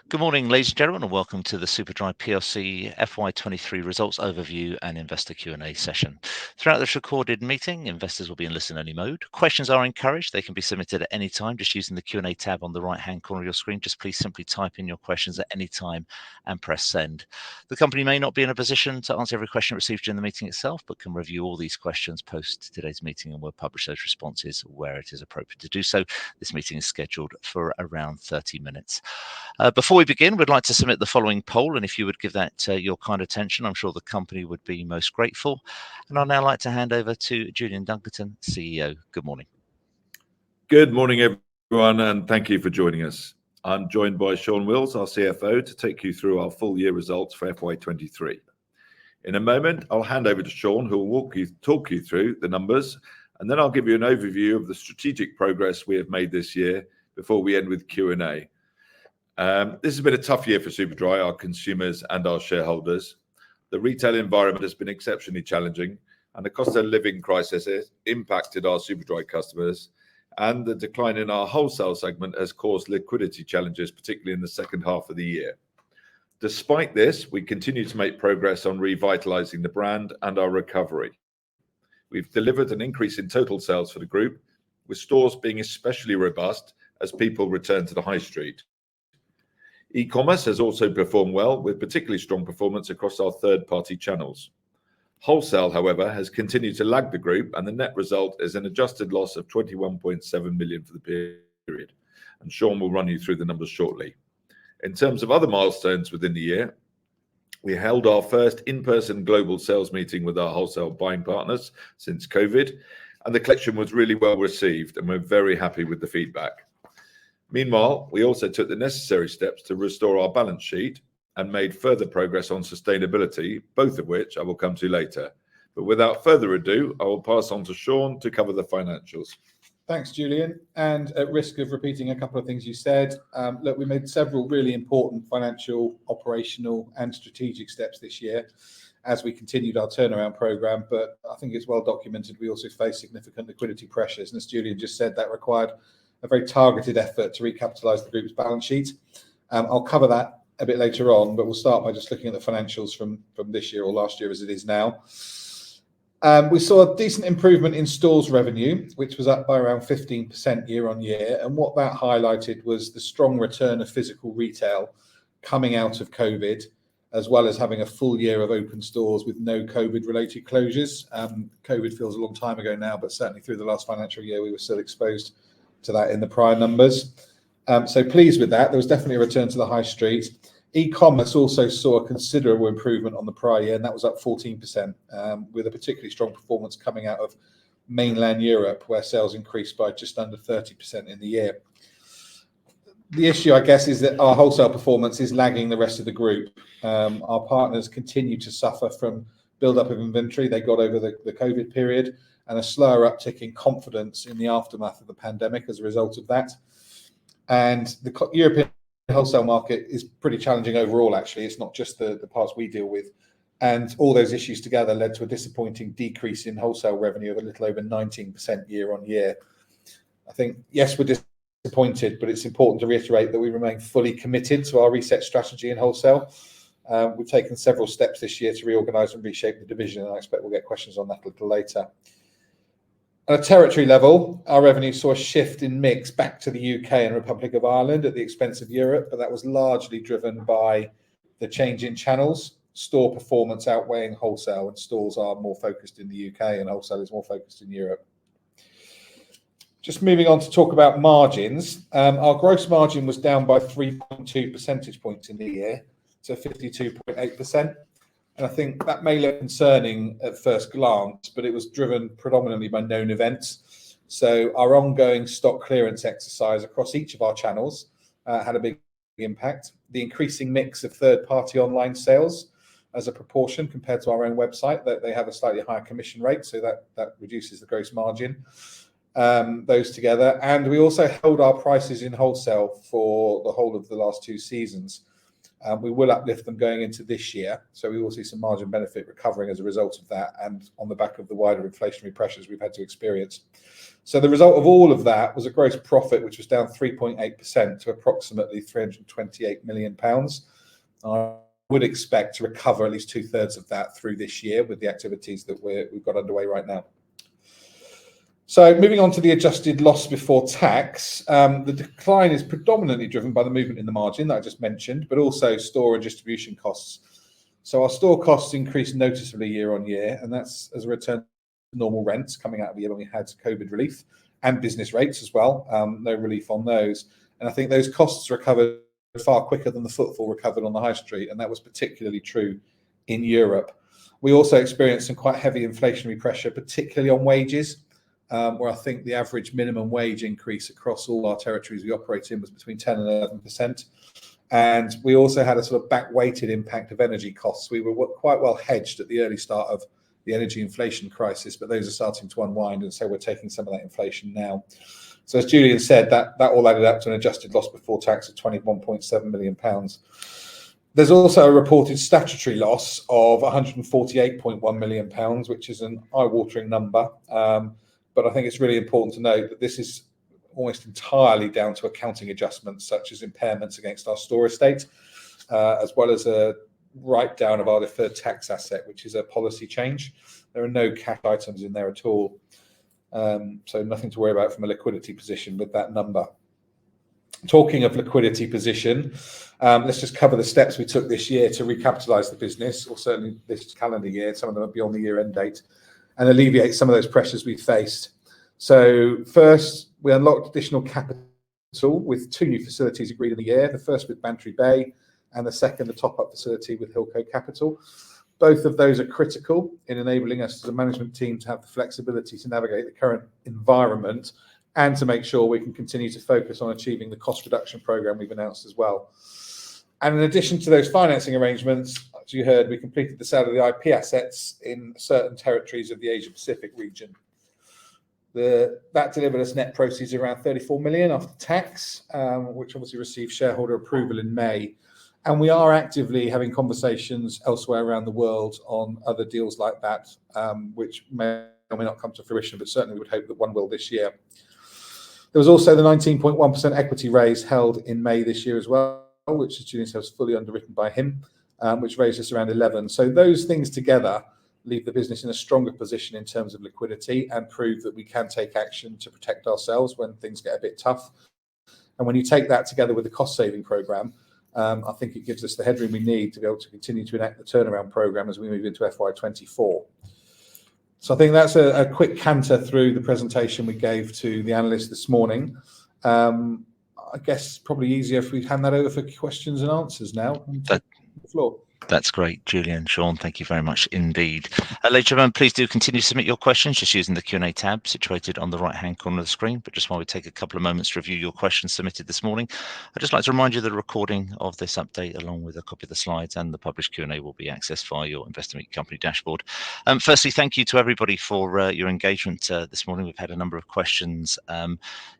Good morning, ladies and gentlemen, and welcome to the SUPERDRY PLC FY23 results overview and investor Q&A session. Throughout this recorded meeting, investors will be in listen-only mode. Questions are encouraged. They can be submitted at any time just using the Q&A tab on the right-hand corner of your screen. Just please simply type in your questions at any time and press send. The company may not be in a position to answer every question received during the meeting itself, but can review all these questions post today's meeting and will publish those responses where it is appropriate to do so. This meeting is scheduled for around 30 minutes. Before we begin, we'd like to submit the following poll, and if you would give that your kind attention, I'm sure the company would be most grateful. And I'd now like to hand over to Julian Dunkerton, CEO. Good morning. Good morning, everyone, and thank you for joining us. I'm joined by Sean Wills, our CFO, to take you through our full year results for FY23. In a moment, I'll hand over to Sean, who will talk you through the numbers, and then I'll give you an overview of the strategic progress we have made this year before we end with Q&A. This has been a tough year for SUPERDRY, our consumers and our shareholders. The retail environment has been exceptionally challenging, and the cost of living crisis has impacted our SUPERDRY customers, and the decline in our wholesale segment has caused liquidity challenges, particularly in the second half of the year. Despite this, we continue to make progress on revitalizing the brand and our recovery. We've delivered an increase in total sales for the group, with stores being especially robust as people return to the high street. E-commerce has also performed well, with particularly strong performance across our third-party channels. Wholesale, however, has continued to lag the group, and the net result is an adjusted loss of 21.7 million for the period. And Sean will run you through the numbers shortly. In terms of other milestones within the year, we held our first in-person global sales meeting with our wholesale buying partners since COVID, and the collection was really well received, and we're very happy with the feedback. Meanwhile, we also took the necessary steps to restore our balance sheet and made further progress on sustainability, both of which I will come to later. But without further ado, I will pass on to Sean to cover the financials. Thanks, Julian. And at risk of repeating a couple of things you said, look, we made several really important financial, operational and strategic steps this year as we continued our turnaround programme. But I think it's well documented we also faced significant liquidity pressures. And as Julian just said, that required a very targeted effort to recapitalise the group's balance sheet. I'll cover that a bit later on, but we'll start by just looking at the financials from this year or last year as it is now. We saw a decent improvement in stores revenue, which was up by around 15% year on year. And what that highlighted was the strong return of physical retail coming out of COVID, as well as having a full year of open stores with no COVID-related closures. COVID feels a long time ago now, but certainly through the last financial year, we were still exposed to that in the prior numbers. So pleased with that. There was definitely a return to the high street. E-commerce also saw a considerable improvement on the prior year, and that was up 14%, with a particularly strong performance coming out of mainland Europe, where sales increased by just under 30% in the year. The issue, I guess, is that our wholesale performance is lagging the rest of the group. Our partners continue to suffer from build-up of inventory they got over the COVID period, and a slower uptick in confidence in the aftermath of the pandemic as a result of that. And the European wholesale market is pretty challenging overall, actually. It's not just the parts we deal with. And all those issues together led to a disappointing decrease in wholesale revenue of a little over 19% year on year. I think, yes, we're disappointed, but it's important to reiterate that we remain fully committed to our reset strategy in wholesale. We've taken several steps this year to reorganise and reshape the division, and I expect we'll get questions on that a little later. At a territory level, our revenue saw a shift in mix back to the UK and Republic of Ireland at the expense of Europe, but that was largely driven by the change in channels, store performance outweighing wholesale, and stores are more focused in the UK and wholesale is more focused in Europe. Just moving on to talk about margins, our gross margin was down by 3.2 percentage points in the year to 52.8%. And I think that may look concerning at first glance, but it was driven predominantly by known events. So our ongoing stock clearance exercise across each of our channels had a big impact. The increasing mix of third-party online sales as a proportion compared to our own website, that they have a slightly higher commission rate, so that reduces the gross margin. Those together. And we also held our prices in wholesale for the whole of the last two seasons. We will uplift them going into this year, so we will see some margin benefit recovering as a result of that, and on the back of the wider inflationary pressures we've had to experience. So the result of all of that was a gross profit which was down 3.8% to approximately £328 million. I would expect to recover at least 2/3 of that through this year with the activities that we've got underway right now. So moving on to the adjusted loss before tax, the decline is predominantly driven by the movement in the margin that I just mentioned, but also store and distribution costs. So our store costs increased noticeably year on year, and that's as a return to normal rents coming out of the year when we had COVID relief, and business rates as well. No relief on those. And I think those costs recovered far quicker than the footfall recovered on the high street, and that was particularly true in Europe. We also experienced some quite heavy inflationary pressure, particularly on wages, where I think the average minimum wage increase across all our territories we operate in was between 10 and 11%. And we also had a sort of back-weighted impact of energy costs. We were quite well hedged at the early start of the energy inflation crisis, but those are starting to unwind, and so we're taking some of that inflation now. So as Julian said, that all added up to an adjusted loss before tax of £21.7 million. There's also a reported statutory loss of £148.1 million, which is an eye-watering number. But I think it's really important to note that this is almost entirely down to accounting adjustments such as impairments against our store estate, as well as a write-down of our deferred tax asset, which is a policy change. There are no cash items in there at all. So nothing to worry about from a liquidity position with that number. Talking of liquidity position, let's just cover the steps we took this year to recapitalise the business, or certainly this calendar year. Some of them are beyond the year-end date, and alleviate some of those pressures we faced. So first, we unlocked additional capital with 2 new facilities agreed in the year, the first with Bantry Bay and the second, the top-up facility with Hilco Capital. Both of those are critical in enabling us as a management team to have the flexibility to navigate the current environment and to make sure we can continue to focus on achieving the cost reduction programme we've announced as well. And in addition to those financing arrangements, as you heard, we completed the sale of the IP assets in certain territories of the Asia-Pacific region. That delivered us net proceeds around 34 million after tax, which obviously received shareholder approval in May. And we are actively having conversations elsewhere around the world on other deals like that, which may or may not come to fruition, but certainly we would hope that one will this year. There was also the 19.1% equity raise held in May this year as well, which, as Julian said, was fully underwritten by him, which raised us around 11. So those things together leave the business in a stronger position in terms of liquidity and prove that we can take action to protect ourselves when things get a bit tough. And when you take that together with the cost-saving programme, I think it gives us the headroom we need to be able to continue to enact the turnaround programme as we move into FY24. So I think that's a quick canter through the presentation we gave to the analysts this morning. I guess probably easier if we hand that over for questions and answers now. The floor. That's great, Julian, Sean. Thank you very much indeed. Ladies and gentlemen, please do continue to submit your questions just using the Q&A tab situated on the right-hand corner of the screen. But just while we take a couple of moments to review your questions submitted this morning, I'd just like to remind you that a recording of this update, along with a copy of the slides and the published Q&A, will be accessed via your Investor Meet Company dashboard. Firstly, thank you to everybody for your engagement this morning. We've had a number of questions.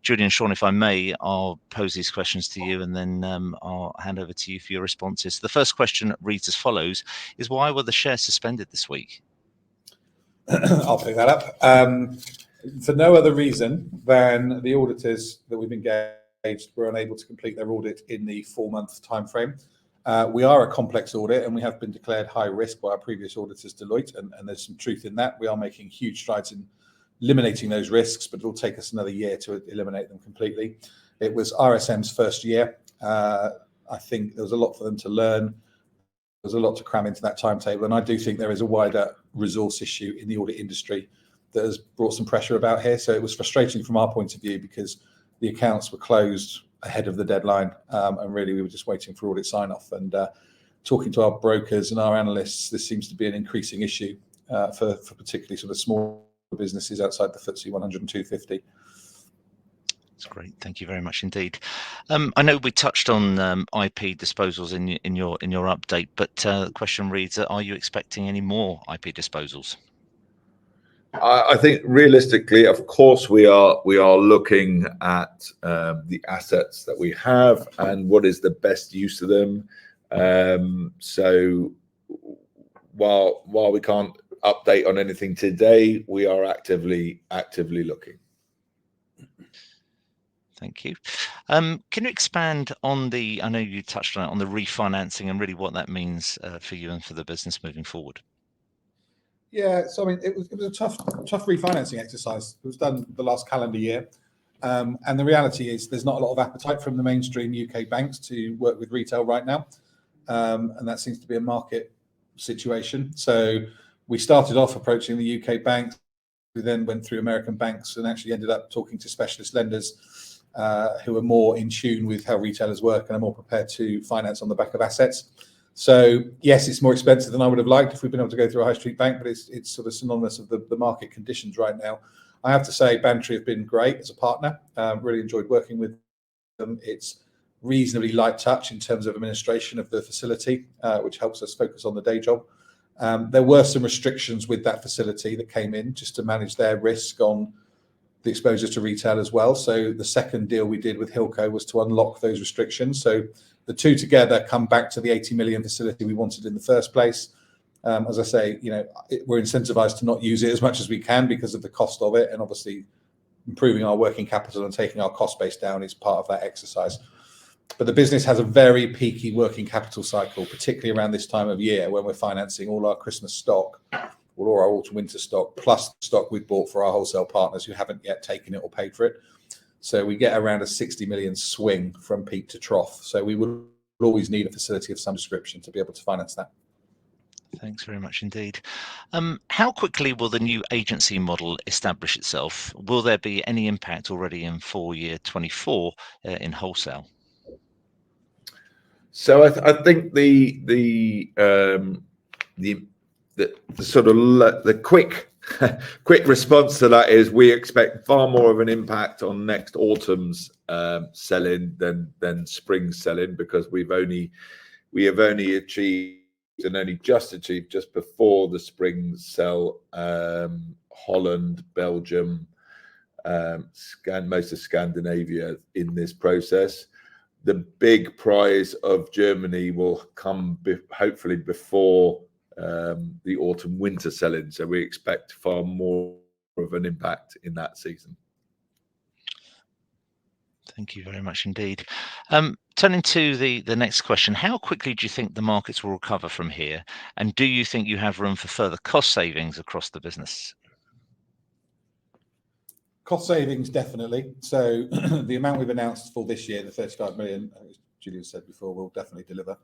Julian, Sean, if I may, I'll pose these questions to you and then I'll hand over to you for your responses. The first question reads as follows, is why were the shares suspended this week? I'll pick that up. For no other reason than the auditors that we've engaged were unable to complete their audit in the 4-month timeframe. We are a complex audit and we have been declared high risk by our previous auditors, Deloitte, and there's some truth in that. We are making huge strides in eliminating those risks, but it'll take us another year to eliminate them completely. It was RSM's first year. I think there was a lot for them to learn. There's a lot to cram into that timetable, and I do think there is a wider resource issue in the audit industry that has brought some pressure about here. So it was frustrating from our point of view because the accounts were closed ahead of the deadline, and really we were just waiting for audit sign-off. And talking to our brokers and our analysts, this seems to be an increasing issue for particularly sort of small businesses outside the FTSE 100 and 250. That's great. Thank you very much indeed. I know we touched on IP disposals in your update, but the question reads, are you expecting any more IP disposals? I think realistically, of course, we are looking at the assets that we have and what is the best use of them. So while we can't update on anything today, we are actively looking. Thank you. Can you expand on I know you touched on it, on the refinancing and really what that means for you and for the business moving forward? Yeah, so I mean, it was a tough refinancing exercise. It was done the last calendar year. And the reality is there's not a lot of appetite from the mainstream UK banks to work with retail right now. And that seems to be a market situation. So we started off approaching the UK banks. We then went through American banks and actually ended up talking to specialist lenders who are more in tune with how retailers work and are more prepared to finance on the back of assets. So yes, it's more expensive than I would have liked if we'd been able to go through a high street bank, but it's sort of synonymous of the market conditions right now. I have to say, Bantry have been great as a partner. Really enjoyed working with them. It's reasonably light touch in terms of administration of the facility, which helps us focus on the day job. There were some restrictions with that facility that came in just to manage their risk on the exposure to retail as well. So the second deal we did with Hilco was to unlock those restrictions. So the two together come back to the 80 million facility we wanted in the first place. As I say, we're incentivized to not use it as much as we can because of the cost of it, and obviously improving our working capital and taking our cost base down is part of that exercise. But the business has a very peaky working capital cycle, particularly around this time of year when we're financing all our Christmas stock, all our autumn-winter stock, plus stock we've bought for our wholesale partners who haven't yet taken it or paid for it. So we get around a 60 million swing from peak to trough. So we would always need a facility of some description to be able to finance that. Thanks very much indeed. How quickly will the new agency model establish itself? Will there be any impact already in full year 24 in wholesale? So I think the sort of the quick response to that is we expect far more of an impact on next autumn's sell-in than spring sell-in, because we have only achieved and only just achieved just before the spring sell Holland, Belgium, most of Scandinavia in this process. The big prize of Germany will come hopefully before the autumn winter sell-in. So we expect far more of an impact in that season. Thank you very much indeed. Turning to the next question, how quickly do you think the markets will recover from here? And do you think you have room for further cost savings across the business? Cost savings, definitely. So the amount we've announced for this year, the 35 million, as Julian said before, we'll definitely deliver.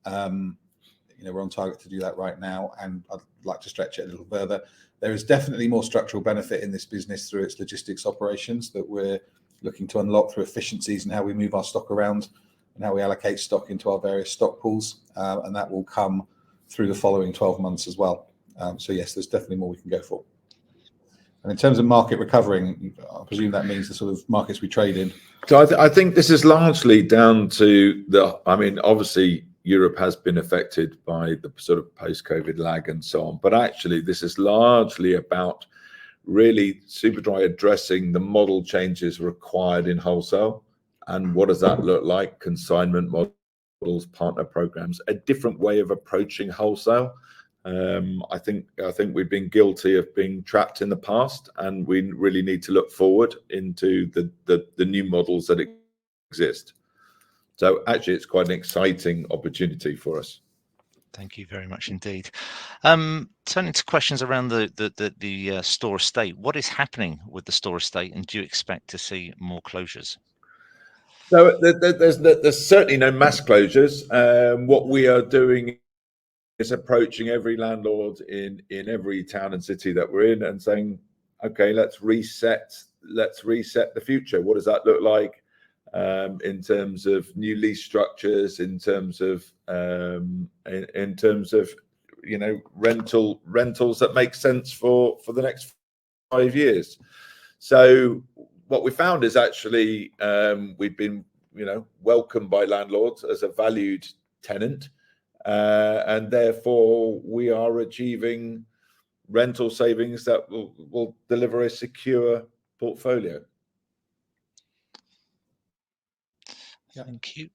We're on target to do that right now, and I'd like to stretch it a little further. There is definitely more structural benefit in this business through its logistics operations that we're looking to unlock through efficiencies and how we move our stock around and how we allocate stock into our various stock pools. And that will come through the following 12 months as well. So yes, there's definitely more we can go for. And in terms of market recovering, I presume that means the sort of markets we trade in. So I think this is largely down to obviously Europe has been affected by the sort of post-COVID lag and so on, but actually this is largely about really Superdry addressing the model changes required in wholesale. And what does that look like? Consignment models, partner programs, a different way of approaching wholesale. I think we've been guilty of being trapped in the past, and we really need to look forward into the new models that exist. So actually, it's quite an exciting opportunity for us. Thank you very much indeed. Turning to questions around the store estate, what is happening with the store estate, and do you expect to see more closures? So there's certainly no mass closures. What we are doing is approaching every landlord in every town and city that we're in and saying, okay, let's reset the future. What does that look like in terms of new lease structures, in terms of rentals that make sense for the next 5 years. So what we found is actually we've been welcomed by landlords as a valued tenant. And therefore, we are achieving rental savings that will deliver a secure portfolio. Thank you.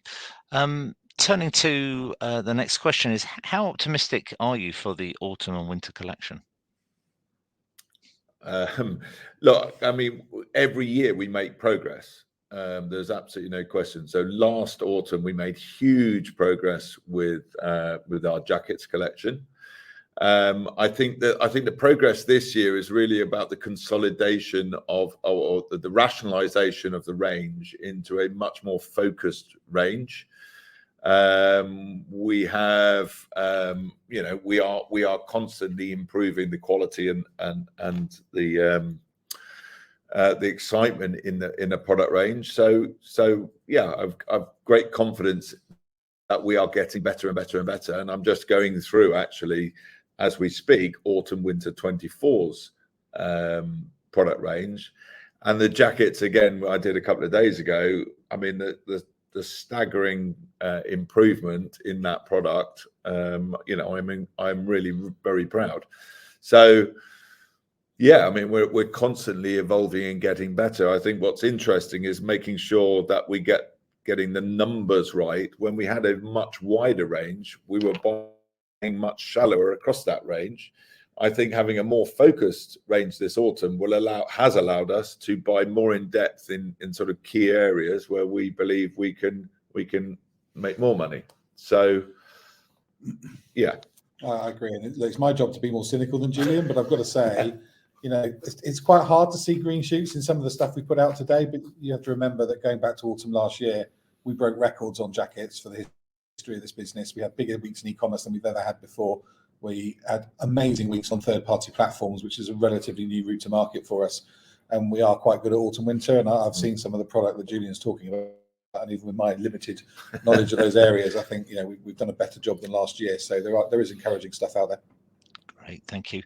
Turning to the next question is, how optimistic are you for the autumn and winter collection? Look, I mean, every year we make progress. There's absolutely no question. So last autumn we made huge progress with our jackets collection. I think the progress this year is really about the consolidation or the rationalization of the range into a much more focused range. We have, we are constantly improving the quality and the excitement in the product range. So yeah, I've great confidence that we are getting better and better and better. And I'm just going through, actually, as we speak, autumn winter 24's product range, and the jackets again. I did a couple of days ago. I mean, the staggering improvement in that product. I'm really very proud. So yeah, I mean, we're constantly evolving and getting better. I think what's interesting is making sure that we getting the numbers right. When we had a much wider range, we were buying much shallower across that range. I think having a more focused range this autumn has allowed us to buy more in depth in sort of key areas where we believe we can make more money. So yeah, I agree, and it's my job to be more cynical than Julian, but I've got to say, it's quite hard to see green shoots in some of the stuff we put out today. But you have to remember that going back to autumn last year, we broke records on jackets for the history of this business. We had bigger weeks in e-commerce than we've ever had before. We had amazing weeks on third-party platforms, which is a relatively new route to market for us. And we are quite good at autumn winter. And I've seen some of the product that Julian's talking about, and even with my limited knowledge of those areas, I think we've done a better job than last year. So there is encouraging stuff out there. Great, thank you.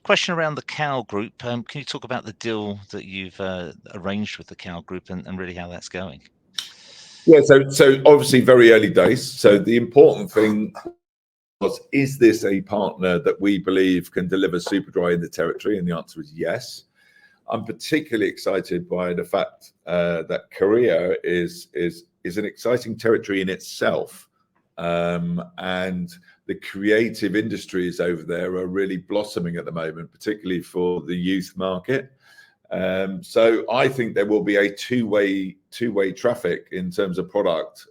Question around the Cow Group. Can you talk about the deal that you've arranged with the Cow Group and really how that's going? Yeah, so obviously very early days. So the important thing was, is this a partner that we believe can deliver Superdry in the territory? And the answer is yes. I'm particularly excited by the fact that Korea is an exciting territory in itself, and the creative industries over there are really blossoming at the moment, particularly for the youth market. So I think there will be a two-way traffic in terms of product,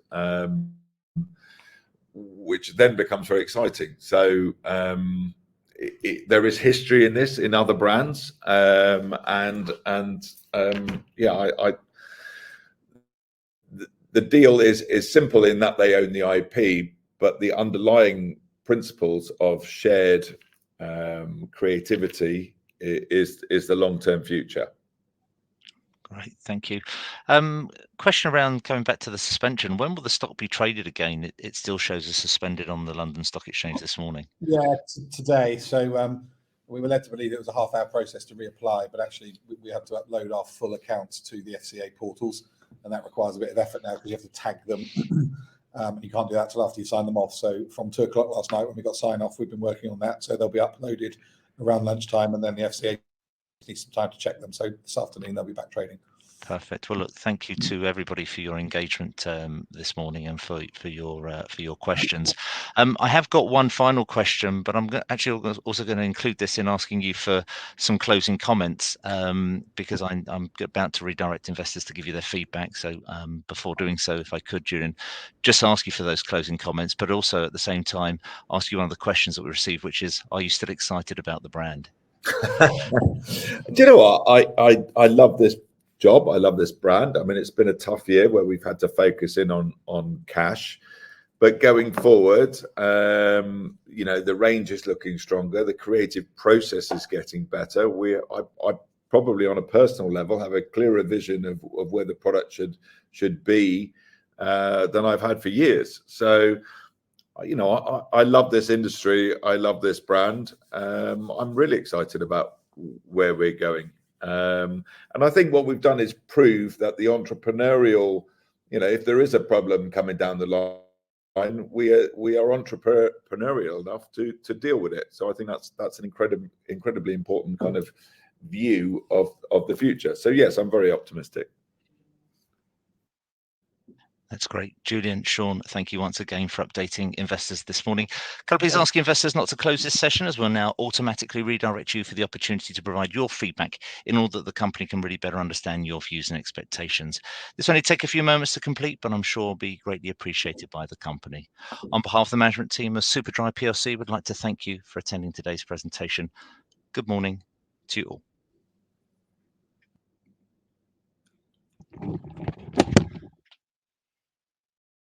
which then becomes very exciting. So there is history in this in other brands, the deal is simple in that they own the IP, but the underlying principles of shared creativity is the long-term future. Great, thank you. Question around coming back to the suspension. When will the stock be traded again? It still shows as suspended on the London Stock Exchange this morning. Yeah, today. So we were led to believe it was a half-hour process to reapply, but actually we had to upload our full accounts to the FCA portals, and that requires a bit of effort now because you have to tag them. You can't do that till after you sign them off. So from 2 o'clock last night when we got sign off, we've been working on that. So they'll be uploaded around lunchtime, and then the FCA needs some time to check them. So this afternoon they'll be back trading. Perfect. Well, look, thank you to everybody for your engagement this morning and for your questions. I have got one final question, but I'm actually also going to include this in asking you for some closing comments, because I'm about to redirect investors to give you their feedback. So before doing so, if I could, Julian, just ask you for those closing comments, but also at the same time ask you one of the questions that we received, which is, are you still excited about the brand? Do you know what? I love this job. I love this brand. I mean, it's been a tough year where we've had to focus in on cash, but going forward, the range is looking stronger. The creative process is getting better. I probably on a personal level have a clearer vision of where the product should be than I've had for years. So I love this industry. I love this brand. I'm really excited about where we're going. And I think what we've done is prove that the entrepreneurial, if there is a problem coming down the line, we are entrepreneurial enough to deal with it. So I think that's an incredibly important kind of view of the future. So yes, I'm very optimistic. That's great. Julian, Sean, thank you once again for updating investors this morning. Can I please ask investors not to close this session, as we'll now automatically redirect you for the opportunity to provide your feedback in order that the company can really better understand your views and expectations. This will only take a few moments to complete, but I'm sure will be greatly appreciated by the company. On behalf of the management team of SUPERDRY PLC, we'd like to thank you for attending today's presentation. Good morning to you all.